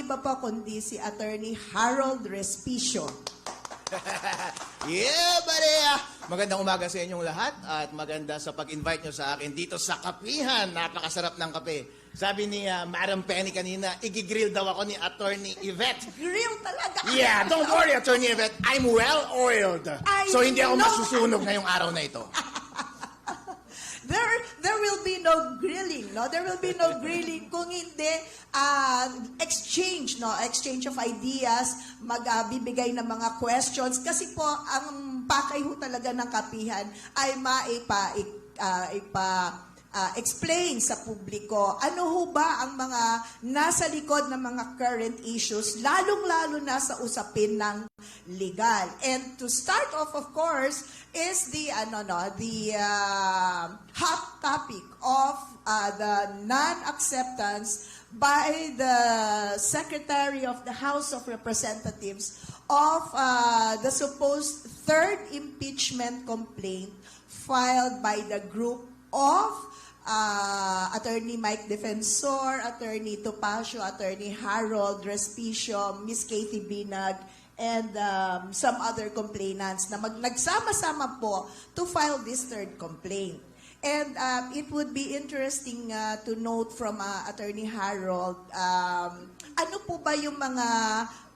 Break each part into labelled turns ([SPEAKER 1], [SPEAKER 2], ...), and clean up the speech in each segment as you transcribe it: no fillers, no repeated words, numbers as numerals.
[SPEAKER 1] iba pa kundi si Attorney Harold Respicio.
[SPEAKER 2] Yeah, buddy! Magandang umaga sa inyong lahat at maganda sa pag-invite nyo sa akin dito sa kapihan. Napakasarap ng kape. Sabi ni Madam Penny kanina, igigrill daw ako ni Attorney Yvette.
[SPEAKER 1] Grill talaga!
[SPEAKER 2] Yeah, don't worry, Attorney Yvette. I'm well-oiled. So hindi ako masusunog ngayong araw na ito.
[SPEAKER 1] There will be no grilling, no? There will be no grilling kung hindi exchange, no? Exchange of ideas, magbibigay ng mga questions. Kasi po, ang pakay ho talaga ng kapihan ay explain sa publiko ano ho ba ang mga nasa likod ng mga current issues, lalong-lalo na sa usapin ng legal. And to start off, of course, is the hot topic of the non-acceptance by the Secretary of the House of Representatives of the supposed third impeachment complaint filed by the group of Attorney Mike Defensor, Attorney Topacio, Attorney Harold Respicio, Miss Kathy Binag, and some other complainants na nagsama-sama po to file this third complaint. And it would be interesting to note from Attorney Harold, ano po ba yung mga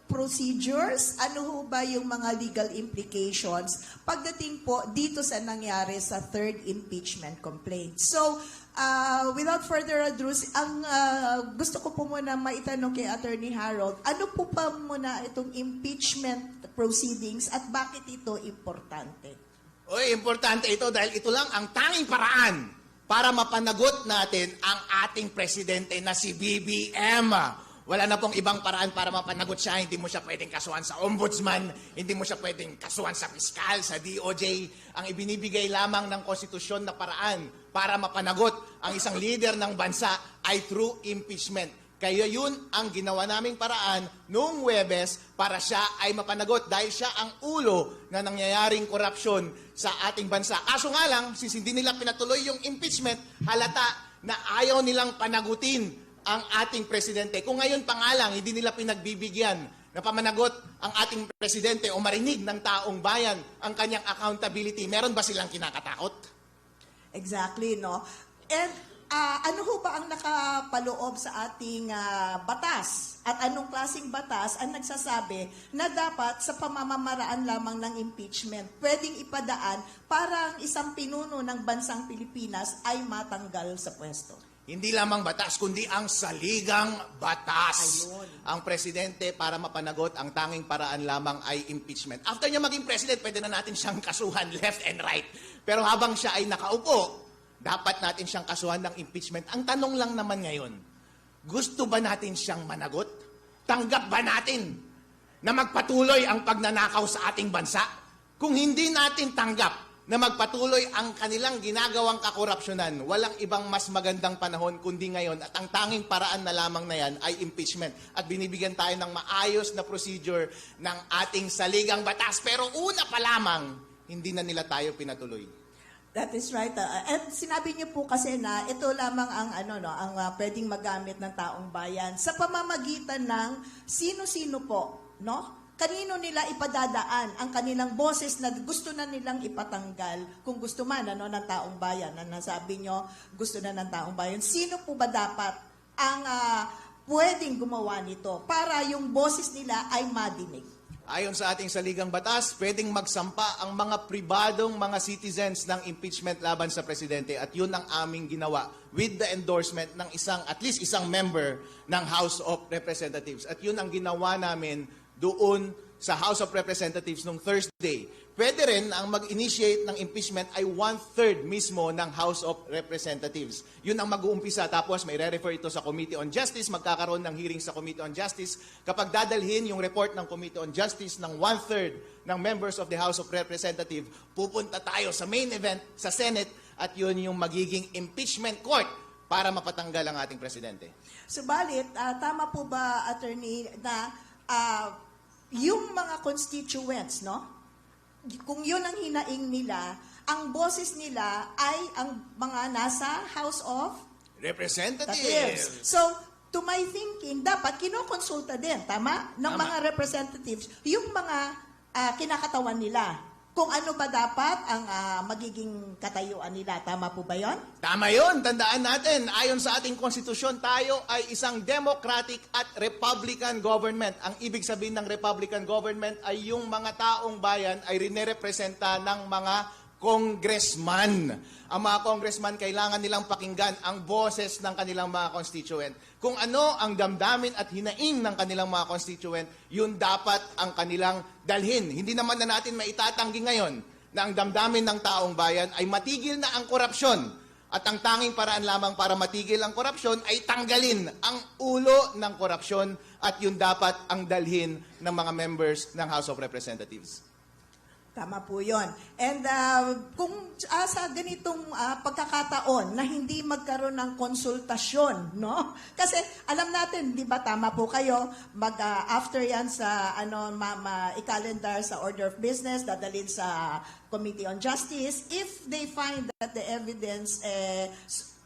[SPEAKER 1] procedures, ano ho ba yung mga legal implications pagdating po dito sa nangyari sa third impeachment complaint. So, without further ado, ang gusto ko po muna maitanong kay Attorney Harold, ano po pa muna itong impeachment proceedings at bakit ito importante?
[SPEAKER 2] Oy, importante ito dahil ito lang ang tanging paraan para mapanagot natin ang ating presidente na si BBM. Wala na pong ibang paraan para mapanagot siya. Hindi mo siya pwedeng kasuhan sa ombudsman, hindi mo siya pwedeng kasuhan sa piskal, sa DOJ. Ang ibinibigay lamang ng konstitusyon na paraan para mapanagot ang isang leader ng bansa ay through impeachment. Kaya yun ang ginawa naming paraan noong Huwebes para siya ay mapanagot dahil siya ang ulo na nangyayaring korupsyon sa ating bansa. Kaso nga lang, since hindi nila pinatuloy yung impeachment, halata na ayaw nilang panagutin ang ating presidente. Kung ngayon pa nga lang, hindi nila pinagbibigyan na pamanagot ang ating presidente o marinig ng taong bayan ang kanyang accountability, meron ba silang kinakatakot?
[SPEAKER 1] Exactly, no? And ano ho ba ang nakapaloob sa ating batas? At anong klaseng batas ang nagsasabi na dapat sa pamamaraan lamang ng impeachment pwedeng ipadaan para ang isang pinuno ng bansang Pilipinas ay matanggal sa pwesto?
[SPEAKER 2] Hindi lamang batas, kundi ang saligang batas.
[SPEAKER 1] Ayun.
[SPEAKER 2] Ang presidente, para mapanagot, ang tanging paraan lamang ay impeachment. After niya maging president, pwede na natin siyang kasuhan left and right. Pero habang siya ay nakaupo, dapat natin siyang kasuhan ng impeachment. Ang tanong lang naman ngayon, gusto ba natin siyang managot? Tanggap ba natin na magpatuloy ang pagnanakaw sa ating bansa? Kung hindi natin tanggap na magpatuloy ang kanilang ginagawang kakorupsyonan, walang ibang mas magandang panahon kundi ngayon at ang tanging paraan na lamang na yan ay impeachment. At binibigyan tayo ng maayos na procedure ng ating saligang batas. Pero una pa lamang, hindi na nila tayo pinatuloy.
[SPEAKER 1] That is right. At sinabi niyo po kasi na ito lamang ang ang pwedeng magamit ng taong bayan sa pamamagitan ng sino-sino po, no? Kanino nila ipadadaan ang kanilang boses na gusto na nilang ipatanggal kung gusto man ng taong bayan. Na nasabi nyo, gusto na ng taong bayan. Sino po ba dapat ang pwedeng gumawa nito para yung boses nila ay madinig?
[SPEAKER 2] Ayon sa ating saligang batas, pwedeng magsampa ang mga pribadong mga citizens ng impeachment laban sa presidente at yun ang aming ginawa with the endorsement ng at least isang member ng House of Representatives. At yun ang ginawa namin doon sa House of Representatives nung Thursday. Pwede rin ang mag-initiate ng impeachment ay 1/3 mismo ng House of Representatives. Yun ang mag-uumpisa tapos may re-refer ito sa Committee on Justice, magkakaroon ng hearing sa Committee on Justice. Kapag dadalhin yung report ng Committee on Justice ng 1/3 ng members of the House of Representatives, pupunta tayo sa main event sa Senate at yun yung magiging impeachment court para mapatanggal ang ating presidente.
[SPEAKER 1] Subalit, tama po ba, Attorney, na yung mga constituents, no? Kung yun ang hinaing nila, ang boses nila ay ang mga nasa House of
[SPEAKER 2] Representatives.
[SPEAKER 1] So, to my thinking, dapat kinokonsulta din, tama? Ng
[SPEAKER 2] Tama.
[SPEAKER 1] mga representatives, yung mga kinakatawan nila. Kung ano ba dapat ang magiging katayuan nila. Tama po ba yon?
[SPEAKER 2] Tama yun. Tandaan natin, ayon sa ating konstitusyon, tayo ay isang democratic at republican government. Ang ibig sabihin ng republican government ay yung mga taong bayan ay rinerepresenta ng mga congressman. Ang mga congressman, kailangan nilang pakinggan ang boses ng kanilang mga constituent. Kung ano ang damdamin at hinaing ng kanilang mga constituent, yun dapat ang kanilang dalhin. Hindi naman na natin maitatanggi ngayon na ang damdamin ng taong bayan ay matigil na ang korupsyon. At ang tanging paraan lamang para matigil ang korupsyon ay tanggalin ang ulo ng korupsyon at yun dapat ang dalhin ng mga members ng House of Representatives.
[SPEAKER 1] Tama po yun. And kung sa ganitong pagkakataon na hindi magkaroon ng konsultasyon, no? Kasi alam natin, di ba, tama po kayo, after yan sa i-calendar sa order of business, dadalhin sa Committee on Justice, if they find that the evidence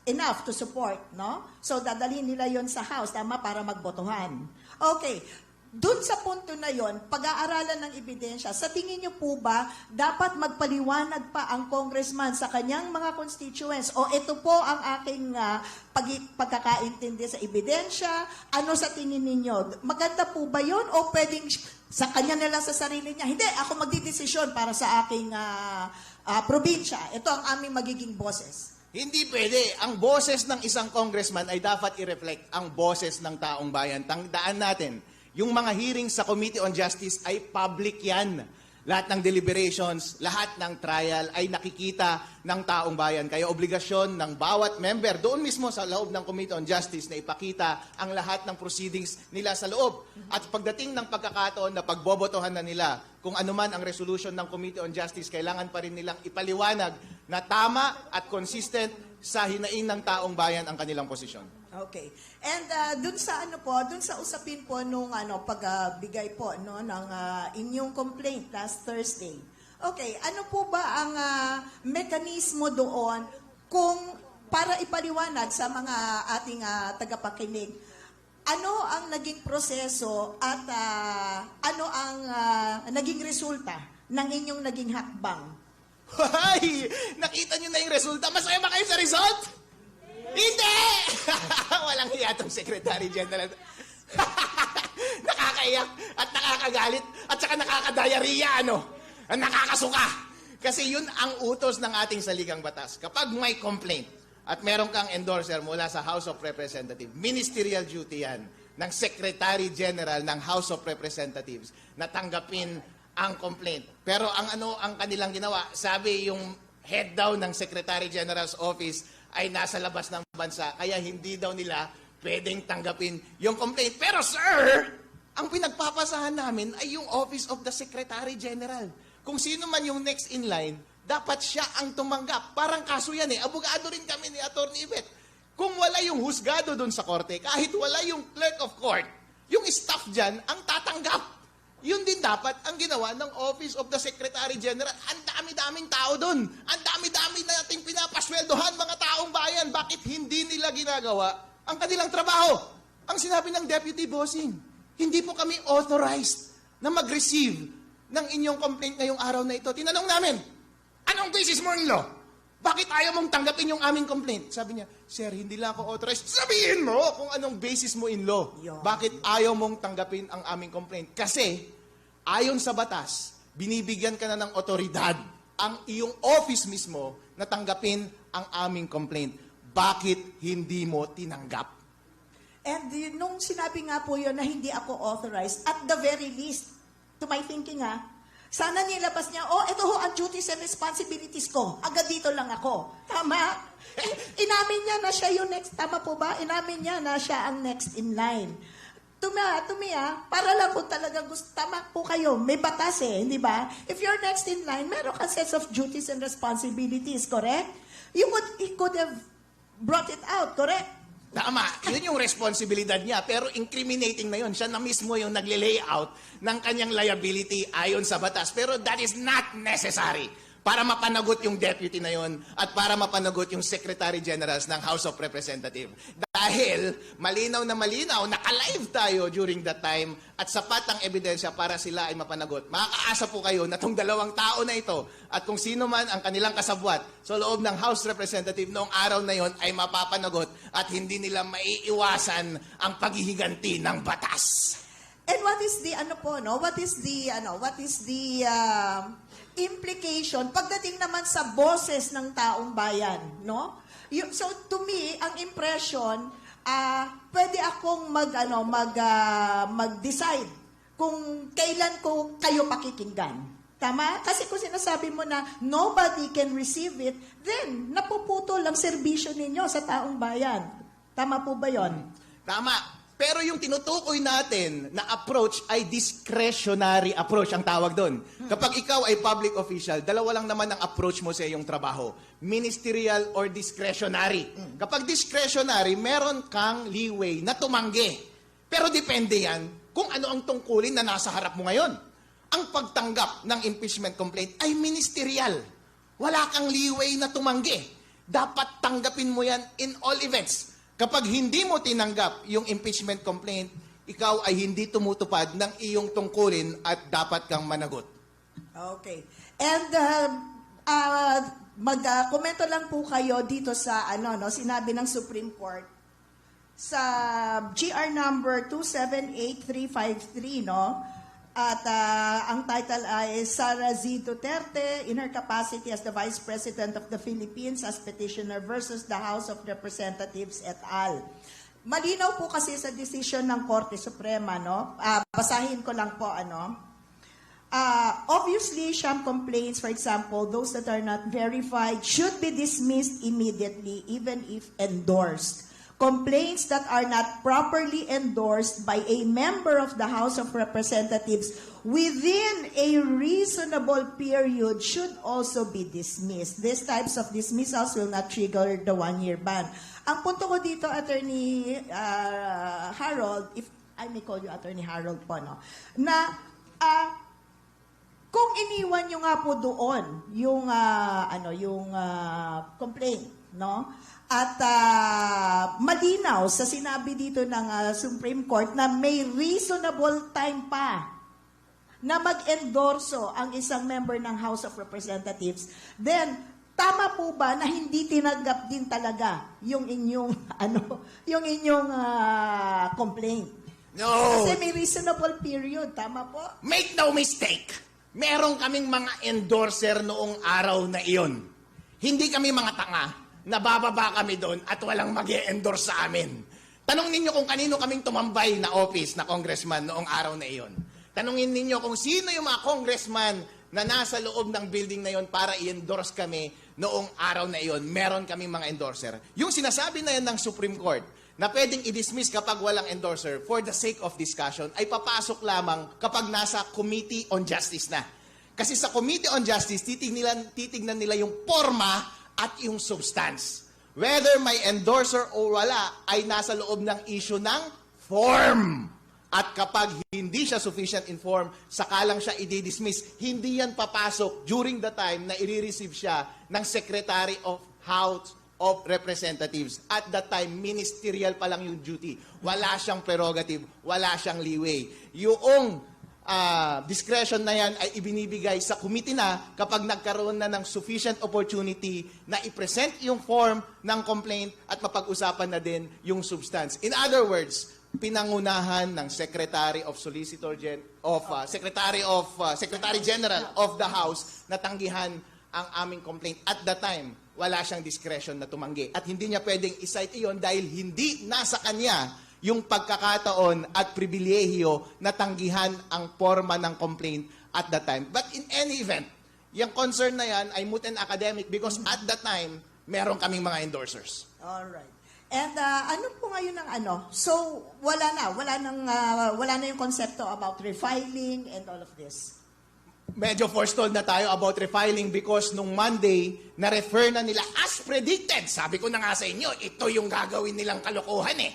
[SPEAKER 1] enough to support, no? So dadalhin nila yon sa House, tama, para magbotohan. Okay. Doon sa punto na yon, pag-aaralan ng ebidensya, sa tingin niyo po ba, dapat magpaliwanag pa ang congressman sa kanyang mga constituents? O ito po ang aking pagkakaintindi sa ebidensya? Ano sa tingin ninyo? Maganda po ba yon? O pwedeng sa kanya nila sa sarili niya? Hindi, ako magdidesisyon para sa aking probinsya. Ito ang aming magiging boses.
[SPEAKER 2] Hindi pwede. Ang boses ng isang congressman ay dapat i-reflect ang boses ng taong bayan. Tandaan natin, yung mga hearings sa Committee on Justice ay public yan. Lahat ng deliberations, lahat ng trial ay nakikita ng taong bayan. Kaya obligasyon ng bawat member doon mismo sa loob ng Committee on Justice na ipakita ang lahat ng proceedings nila sa loob. At pagdating ng pagkakataon na pagbobotohan na nila, kung anuman ang resolution ng Committee on Justice, kailangan pa rin nilang ipaliwanag na tama at consistent sa hinaing ng taong bayan ang kanilang posisyon.
[SPEAKER 1] Okay. And dun sa dun sa usapin po nung pagbigay po no ng inyong complaint last Thursday. Okay, ano po ba ang mekanismo doon kung para ipaliwanag sa mga ating tagapakinig? Ano ang naging proseso at ano ang naging resulta ng inyong naging hakbang?
[SPEAKER 2] Hoy! Nakita nyo na yung resulta? Masaya ba kayo sa result? Hindi! Walang hiya tong Secretary General. Nakakaiyak at nakakagalit at saka nakakadiarrhea, nakakasuka. Kasi yun ang utos ng ating saligang batas. Kapag may complaint at meron kang endorser mula sa House of Representatives, ministerial duty yan ng Secretary General ng House of Representatives na tanggapin ang complaint. Pero ang kanilang ginawa, sabi yung head daw ng Secretary General's office ay nasa labas ng bansa, kaya hindi daw nila pwedeng tanggapin yung complaint. Pero sir, ang pinagpapasahan namin ay yung Office of the Secretary General. Kung sino man yung next in line, dapat siya ang tumanggap. Parang kaso yan abogado rin kami ni Atty. Yvette. Kung wala yung husgado doon sa korte, kahit wala yung clerk of court, yung staff dyan ang tatanggap. Yun din dapat ang ginawa ng Office of the Secretary General. Ang dami-daming tao doon. Ang dami-dami nating pinapasweldohan mga taong bayan. Bakit hindi nila ginagawa ang kanilang trabaho? Ang sinabi ng Deputy Bossing, hindi po kami authorized na mag-receive ng inyong complaint ngayong araw na ito. Tinanong namin, anong basis mo in law? Bakit ayaw mong tanggapin yung aming complaint? Sabi niya, sir, hindi lang ako authorized. Sabihin mo kung anong basis mo in law. Bakit ayaw mong tanggapin ang aming complaint? Kasi, ayon sa batas, binibigyan ka na ng otoridad ang iyong office mismo na tanggapin ang aming complaint. Bakit hindi mo tinanggap?
[SPEAKER 1] And nung sinabi nga po yun na hindi ako authorized, at the very least, to my thinking sana nilabas niya, ito ho ang duties and responsibilities ko. Agad dito lang ako. Tama? Inamin niya na siya yung next. Tama po ba? Inamin niya na siya ang next in line. Para lang kung talaga gusto, tama po kayo. May batas hindi ba? If you're next in line, meron ka sets of duties and responsibilities, correct? He could have brought it out, correct?
[SPEAKER 2] Tama, yun yung responsibilidad niya. Pero incriminating na yun. Siya na mismo yung nagle-layout ng kanyang liability ayon sa batas. Pero that is not necessary para mapanagot yung deputy na yon at para mapanagot yung Secretary Generals ng House of Representatives. Dahil malinaw na malinaw, naka-live tayo during that time at sapat ang ebidensya para sila ay mapanagot. Makakaasa po kayo na itong dalawang tao na ito at kung sino man ang kanilang kasabwat sa loob ng House Representative noong araw na yon ay mapapanagot at hindi nila maiiwasan ang paghihiganti ng batas.
[SPEAKER 1] And what is the implication pagdating naman sa boses ng taong bayan, no? So to me, ang impression, pwede akong mag-decide kung kailan ko kayo pakikinggan. Tama? Kasi kung sinasabi mo na nobody can receive it, then napuputol ang serbisyo ninyo sa taong bayan. Tama po ba yon?
[SPEAKER 2] Tama. Pero yung tinutukoy natin na approach ay discretionary approach ang tawag doon. Kapag ikaw ay public official, dalawa lang naman ang approach mo sa iyong trabaho. Ministerial or discretionary. Kapag discretionary, meron kang leeway na tumanggi. Pero depende yan kung ano ang tungkulin na nasa harap mo ngayon. Ang pagtanggap ng impeachment complaint ay ministerial. Wala kang leeway na tumanggi. Dapat tanggapin mo yan in all events. Kapag hindi mo tinanggap yung impeachment complaint, ikaw ay hindi tumutupad ng iyong tungkulin at dapat kang managot.
[SPEAKER 1] Okay. And mag-komento lang po kayo dito sa sinabi ng Supreme Court sa GR number 278353, no? At ang title ay Sara Z. Duterte in her capacity as the Vice President of the Philippines as petitioner versus the House of Representatives et al. Malinaw po kasi sa decision ng Korte Suprema, no? Basahin ko lang po, obviously, sham complaints, for example, those that are not verified, should be dismissed immediately, even if endorsed. Complaints that are not properly endorsed by a member of the House of Representatives within a reasonable period should also be dismissed. These types of dismissals will not trigger the one-year ban. Ang punto ko dito, Attorney Harold, if I may call you Attorney Harold po, no? Na kung iniwan nyo nga po doon yung complaint, no? At malinaw sa sinabi dito ng Supreme Court na may reasonable time pa na mag-endorso ang isang member ng House of Representatives, then tama po ba na hindi tinanggap din talaga yung inyong complaint?
[SPEAKER 2] No!
[SPEAKER 1] Kasi may reasonable period, tama po?
[SPEAKER 2] Make no mistake, meron kaming mga endorser noong araw na iyon. Hindi kami mga tanga. Nabababa kami doon at walang mag-e-endorse sa amin. Tanong ninyo kung kanino kaming tumambay na office na congressman noong araw na iyon. Tanungin ninyo kung sino yung mga congressman na nasa loob ng building na iyon para i-endorse kami noong araw na iyon. Meron kaming mga endorser. Yung sinasabi na yan ng Supreme Court na pwedeng i-dismiss kapag walang endorser for the sake of discussion ay papasok lamang kapag nasa Committee on Justice na. Kasi sa Committee on Justice, titignan nila yung forma at yung substance. Whether may endorser o wala, ay nasa loob ng issue ng form. At kapag hindi siya sufficient in form, saka lang siya i-dismiss. Hindi yan papasok during the time na i-receive siya ng Secretary of House of Representatives. At that time, ministerial pa lang yung duty. Wala siyang prerogative, wala siyang leeway. Yung discretion na yan ay ibinibigay sa committee na kapag nagkaroon na ng sufficient opportunity na i-present yung form ng complaint at mapag-usapan na din yung substance. In other words, pinangunahan ng Secretary General of the House na tanggihan ang aming complaint. At the time, wala siyang discretion na tumanggi. At hindi niya pwedeng i-cite iyon dahil hindi nasa kanya yung pagkakataon at pribilehiyo na tanggihan ang forma ng complaint at that time. But in any event, yung concern na yan ay moot and academic because at that time, meron kaming mga endorsers.
[SPEAKER 1] Alright. And ano po ngayon ang So, wala na yung konsepto about refiling and all of this.
[SPEAKER 2] Medyo forestalled na tayo about refiling because nung Monday, na-refer na nila as predicted. Sabi ko na nga sa inyo, ito yung gagawin nilang kalokohan eh.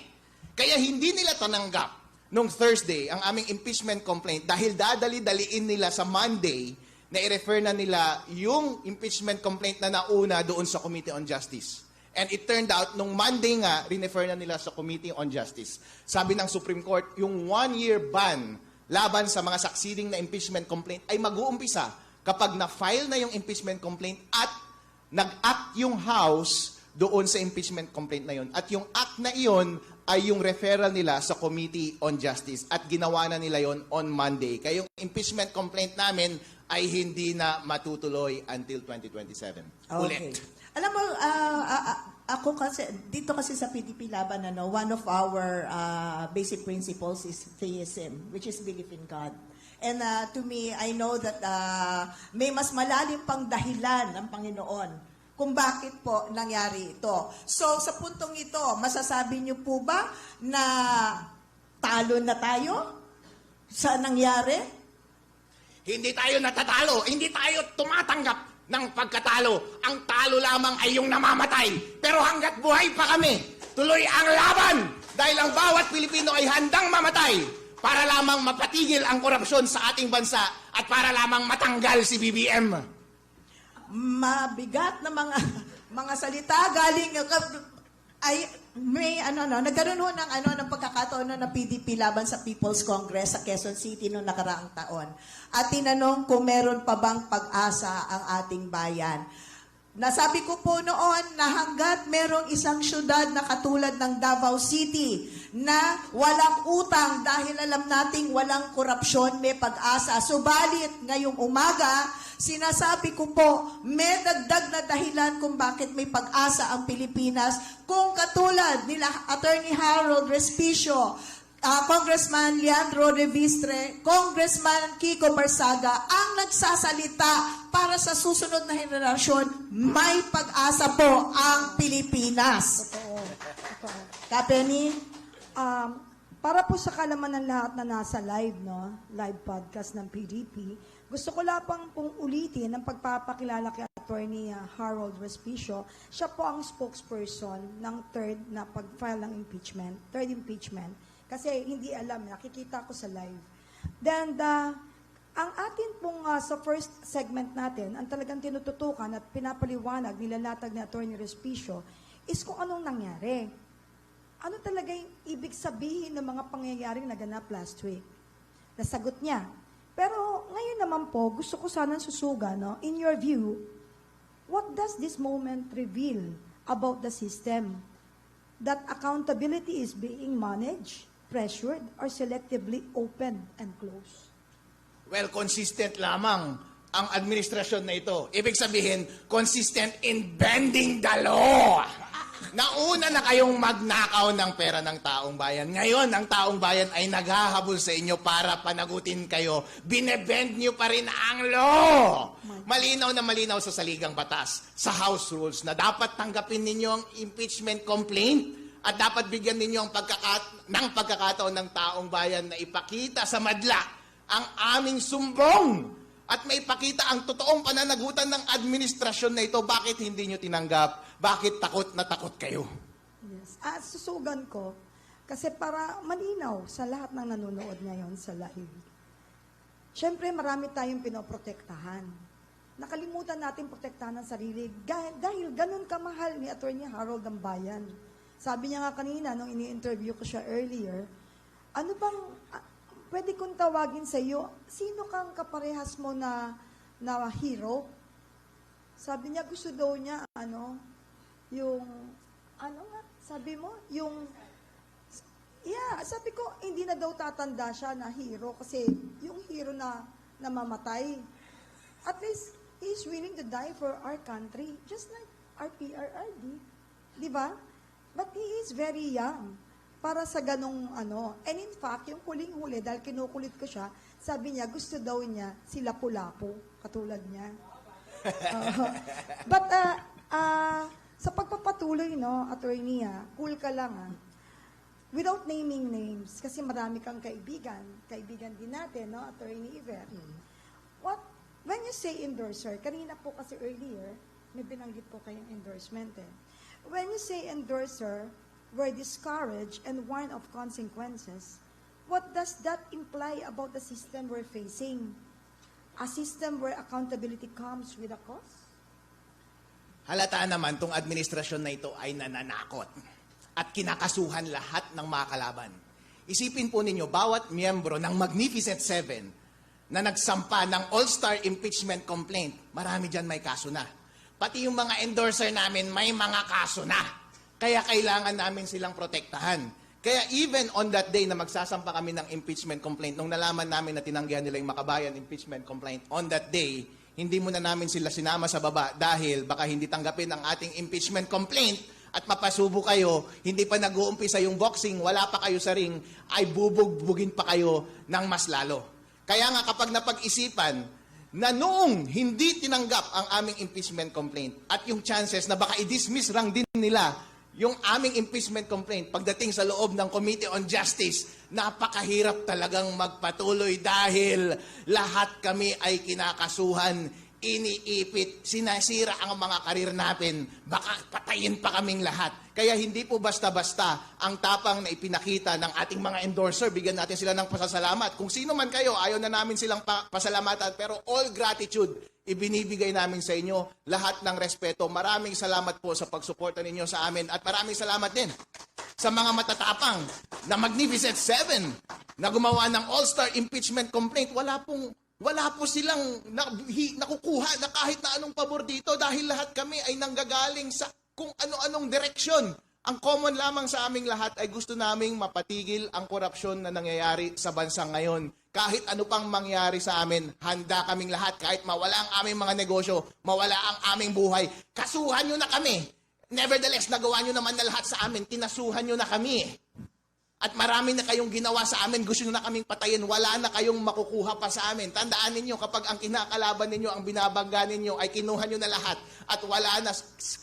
[SPEAKER 2] Kaya hindi nila tananggap nung Thursday ang aming impeachment complaint dahil dadali-daliin nila sa Monday na i-refer na nila yung impeachment complaint na nauna doon sa Committee on Justice. And it turned out, nung Monday nga, rinefer na nila sa Committee on Justice. Sabi ng Supreme Court, yung 1-year ban laban sa mga succeeding na impeachment complaint ay mag-uumpisa kapag na-file na yung impeachment complaint at nag-act yung House doon sa impeachment complaint na yun. At yung act na iyon ay yung referral nila sa Committee on Justice. At ginawa na nila yon on Monday. Kaya yung impeachment complaint namin ay hindi na matutuloy until 2027. Ulit.
[SPEAKER 1] Alam mo, ako kasi, dito kasi sa PDP Laban, one of our basic principles is theism, which is belief in God. And to me, I know that may mas malalim pang dahilan ng Panginoon kung bakit po nangyari ito. So, sa puntong ito, masasabi niyo po ba na talo na tayo sa nangyari?
[SPEAKER 2] Hindi tayo natatalo. Hindi tayo tumatanggap ng pagkatalo. Ang talo lamang ay yung namamatay. Pero hanggat buhay pa kami, tuloy ang laban. Dahil ang bawat Pilipino ay handang mamatay para lamang mapatigil ang korupsyon sa ating bansa at para lamang matanggal si BBM.
[SPEAKER 1] Mabigat na mga salita galing ay may nagkaroon ho ng pagkakataon ng PDP laban sa People's Congress sa Quezon City noong nakaraang taon. At tinanong kung meron pa bang pag-asa ang ating bayan. Nasabi ko po noon na hanggat merong isang syudad na katulad ng Davao City na walang utang dahil alam nating walang korupsyon, may pag-asa. Subalit ngayong umaga, sinasabi ko po, may dagdag na dahilan kung bakit may pag-asa ang Pilipinas. Kung katulad nila Attorney Harold Respicio, Congressman Leandro Revistre, Congressman Kiko Barsaga, ang nagsasalita para sa susunod na henerasyon, may pag-asa po ang Pilipinas. Kapeni?
[SPEAKER 3] Para po sa kalaman ng lahat na nasa live, live podcast ng PDP, gusto ko lang pong ulitin ang pagpapakilala kay Attorney Harold Respicio. Siya po ang spokesperson ng third na pag-file ng impeachment, third impeachment. Kasi hindi alam, nakikita ko sa live. Then, ang atin pong sa first segment natin, ang talagang tinututukan at pinapaliwanag, nilalatag ni Attorney Respicio, is kung anong nangyari. Ano talaga yung ibig sabihin ng mga pangyayaring naganap last week? Nasagot niya. Pero ngayon naman po, gusto ko sanang susuga, in your view, what does this moment reveal about the system? That accountability is being managed, pressured, or selectively opened and closed?
[SPEAKER 2] Well, consistent lamang ang administrasyon na ito. Ibig sabihin, consistent in bending the law. Nauna na kayong magnakaw ng pera ng taong bayan. Ngayon, ang taong bayan ay naghahabol sa inyo para panagutin kayo. Binebend nyo pa rin ang law. Malinaw na malinaw sa saligang batas, sa House Rules, na dapat tanggapin ninyo ang impeachment complaint at dapat bigyan ninyo ang pagkakataon ng taong bayan na ipakita sa madla ang aming sumbong at may ipakita ang totoong pananagutan ng administrasyon na ito. Bakit hindi nyo tinanggap? Bakit takot na takot kayo?
[SPEAKER 3] Yes. Susugan ko, kasi para malinaw sa lahat ng nanonood ngayon sa live. Siyempre, marami tayong pinoprotektahan. Nakalimutan natin protektahan ang sarili dahil ganun kamahal ni Attorney Harold ang bayan. Sabi niya nga kanina, nung ini-interview ko siya earlier, ano bang, pwede kong tawagin sa iyo, sino kang kaparehas mo na hero? Sabi niya, gusto daw niya, sabi mo, sabi ko, hindi na daw tatanda siya na hero kasi yung hero na namamatay. At least, he's willing to die for our country, just like our PRRD. Di ba? But he is very young para sa ganong And in fact, yung huling-huli, dahil kinukulit ko siya, sabi niya, gusto daw niya si Lapu-Lapu, katulad niya. But sa pagpapatuloy, attorney, cool ka lang, without naming names, kasi marami kang kaibigan din natin, Attorney Yver. When you say endorser, kanina po kasi earlier, may binanggit po kayong endorsement When you say endorser, were discouraged and warned of consequences, what does that imply about the system we're facing? a system where accountability comes with a cost?
[SPEAKER 2] Halata naman tong administrasyon na ito ay nananakot at kinakasuhan lahat ng mga kalaban. Isipin po ninyo, bawat miyembro ng Magnificent Seven na nagsampa ng all-star impeachment complaint, marami dyan may kaso na. Pati yung mga endorser namin may mga kaso na. Kaya kailangan namin silang protektahan. Kaya even on that day na magsasampa kami ng impeachment complaint, nung nalaman namin na tinanggihan nila yung Makabayan impeachment complaint, on that day, hindi muna namin sila sinama sa baba dahil baka hindi tanggapin ang ating impeachment complaint at mapasubo kayo, hindi pa nag-uumpisa yung boxing, wala pa kayo sa ring, ay bubugbugin pa kayo ng mas lalo. Kaya nga kapag napag-isipan na noong hindi tinanggap ang aming impeachment complaint at yung chances na baka i-dismiss lang din nila yung aming impeachment complaint pagdating sa loob ng Committee on Justice, napakahirap talagang magpatuloy dahil lahat kami ay kinakasuhan, iniipit, sinasira ang mga karir natin, baka patayin pa kaming lahat. Kaya hindi po basta-basta ang tapang na ipinakita ng ating mga endorser, bigyan natin sila ng pasasalamat. Kung sino man kayo, ayaw na namin silang pasalamatan, pero all gratitude, ibinibigay namin sa inyo lahat ng respeto. Maraming salamat po sa pagsuporta ninyo sa amin at maraming salamat din sa mga matatapang na Magnificent Seven na gumawa ng all-star impeachment complaint. Wala po silang nakukuha na kahit na anong pabor dito dahil lahat kami ay nanggagaling sa kung ano-anong direksyon. Ang common lamang sa aming lahat ay gusto naming mapatigil ang korupsyon na nangyayari sa bansa ngayon. Kahit ano pang mangyari sa amin, handa kaming lahat. Kahit mawala ang aming mga negosyo, mawala ang aming buhay, kasuhan nyo na kami. Nevertheless, nagawa nyo naman na lahat sa amin, kinasuhan nyo na kami. At marami na kayong ginawa sa amin, gusto nyo na kaming patayin, wala na kayong makukuha pa sa amin. Tandaan ninyo, kapag ang kinakalaban ninyo, ang binabangga ninyo, ay kinuha nyo na lahat. At wala na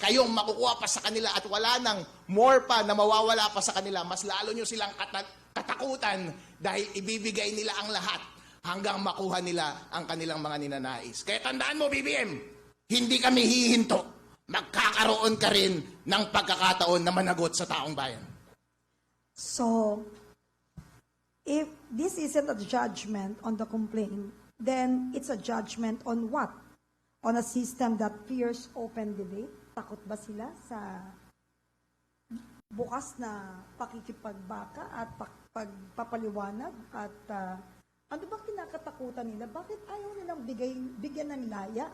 [SPEAKER 2] kayong makukuha pa sa kanila at wala nang more pa na mawawala pa sa kanila. Mas lalo nyo silang katakutan dahil ibibigay nila ang lahat hanggang makuha nila ang kanilang mga ninanais. Kaya tandaan mo, BBM, hindi kami hihinto. Magkakaroon ka rin ng pagkakataon na managot sa taong bayan.
[SPEAKER 3] So, if this isn't a judgment on the complaint, then it's a judgment on what? On a system that fears open debate? Takot ba sila sa bukas na pakikipagbaka at pagpapaliwanag? At ano ba kinakatakutan nila? Bakit ayaw nilang bigyan ng laya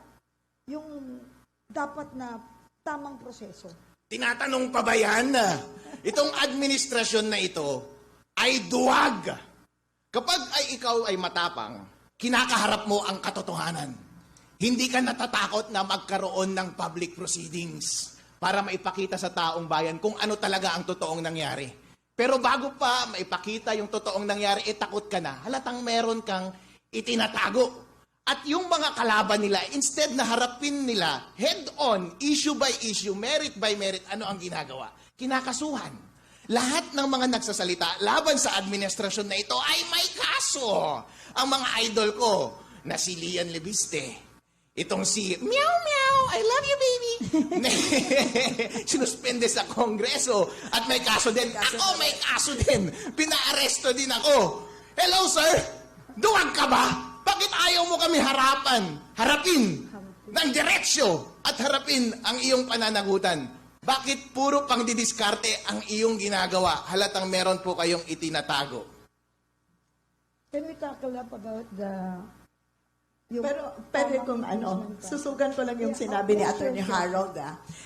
[SPEAKER 3] yung dapat na tamang proseso?
[SPEAKER 2] Tinatanong pa ba yan? Itong administrasyon na ito ay duwag. Kapag ay ikaw ay matapang, kinakaharap mo ang katotohanan. Hindi ka natatakot na magkaroon ng public proceedings para maipakita sa taong bayan kung ano talaga ang totoong nangyari. Pero bago pa maipakita yung totoong nangyari, takot ka na. Halatang meron kang itinatago. At yung mga kalaban nila, instead na harapin nila head-on, issue by issue, merit by merit, ano ang ginagawa? Kinakasuhan. Lahat ng mga nagsasalita laban sa administrasyon na ito ay may kaso. Ang mga idol ko na si Lian Lebiste, itong si Meow Meow, I love you baby, sinuspende sa Kongreso at may kaso din. Ako may kaso din. Pinaaresto din ako. Hello sir, duwag ka ba? Bakit ayaw mo kami harapin ng diretsyo at harapin ang iyong pananagutan? Bakit puro pang didiskarte ang iyong ginagawa? Halatang meron po kayong itinatago.
[SPEAKER 3] Can we tackle up about
[SPEAKER 1] Pero pwede kung susugan ko lang yung sinabi ni Attorney Harold.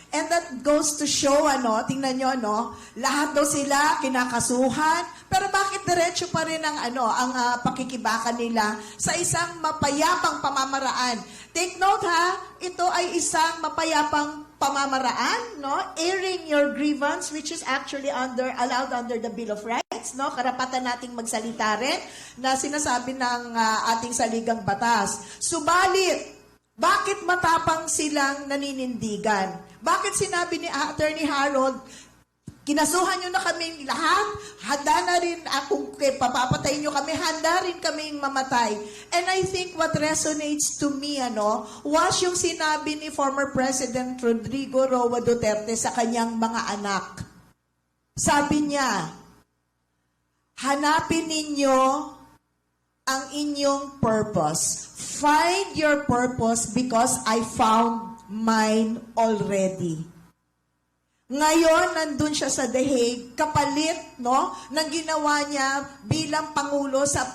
[SPEAKER 1] And that goes to show, tingnan nyo, lahat daw sila kinakasuhan, pero bakit diretso pa rin ang pakikibaka nila sa isang mapayapang pamamaraan? Take note ito ay isang mapayapang pamamaraan, airing your grievance, which is actually allowed under the Bill of Rights, karapatan nating magsalita rin na sinasabi ng ating saligang batas. Subalit, bakit matapang silang naninindigan? Bakit sinabi ni Attorney Harold, kinasuhan nyo na kami lahat, handa na rin kung papapatayin nyo kami, handa rin kaming mamatay. And I think what resonates to me, was yung sinabi ni former President Rodrigo Roa Duterte sa kanyang mga anak. Sabi niya, hanapin ninyo ang inyong purpose. Find your purpose because I found mine already. Ngayon, nandun siya sa The Hague, kapalit, no, ng ginawa niya bilang Pangulo sa